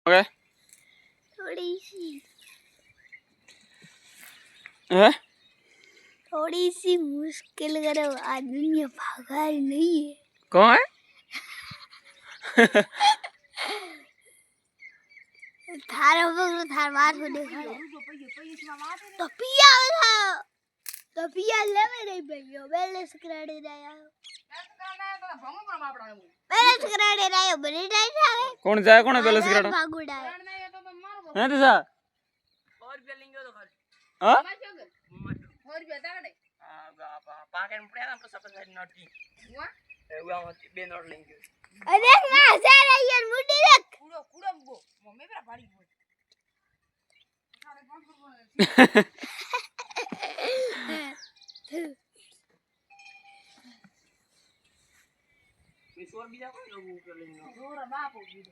okay थोड़ी सी है थोड़ी सी मुश्किल करो आदमी भागा नहीं है कौन है थारा बगल थार बात हो देखा तो पिया था तो पिया ले मेरे भैया बैलेंस करा दे रहा बैलेंस करा दे रहा है बड़ी टाइट है कौन जाए कौन है बैलेंस कराना भागुड़ा है हैं दिशा और बेलिंगो तो कर हां और बेटा ने पाकेट में पड़ा तो सब नोट की हुआ हुआ बे नोट लेंगे अरे ना से रही है मुंडी देख कूड़ो कूड़ो गो मम्मी मेरा भाड़ी बोल मिसोर भी जा कोई लोग कर लेंगे जोर बाप हो गई